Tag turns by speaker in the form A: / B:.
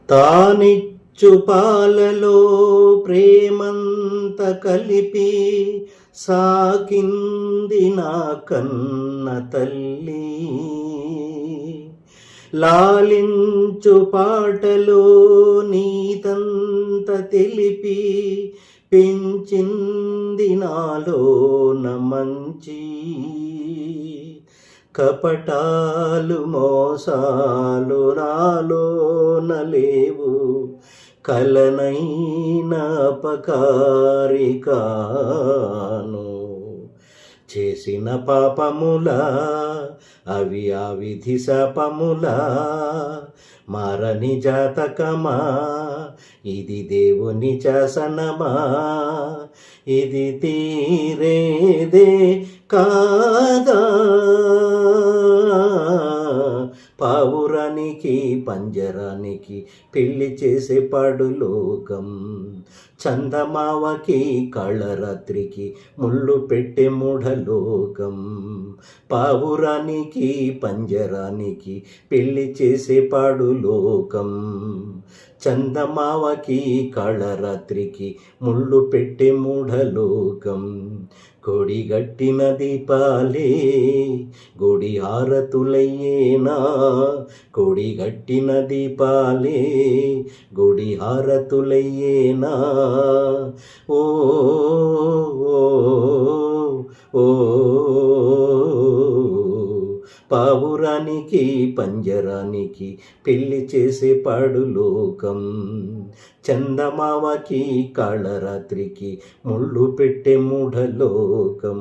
A: తానిచ్చు పాలలో ప్రేమంత కలిపి సాకింది నా కన్న తల్లి. లాలించు పాటలో నీతంత తెలిపి పెంచింది నాలోన మంచి. కపటాలు మోసాలు నాలోన లేవు, కలనైన అపకారి కాను. చేసిన పాపములా అవి ఆ విధి శాపములా, మారని జాతకమా ఇది దేవుని శాసనమా. ఇది తీరేదే కాదా, పావురానికి పంజరానికి పెళ్లి చేసే పాడు లోకం. చందమావకి కళరాత్రికి ముళ్ళు పెట్టే మూఢలోకం. పావురానికి పంజరానికి పెళ్లి చేసే పాడు లోకం. చందమావకి కళరాత్రికి ముళ్ళు పెట్టే మూఢలోకం. కొడిగట్టిన దీపాలే గుడి హారతులయ్యేనా, కొడిగట్టిన దీపాలే గుడి హారతులయ్యేనా. ఓ ఓ పావురానికి పంజరానికి పెళ్లి చేసే పాడు లోకం. చందమావకి కాళరాత్రికి ముళ్ళు పెట్టే మూఢలోకం.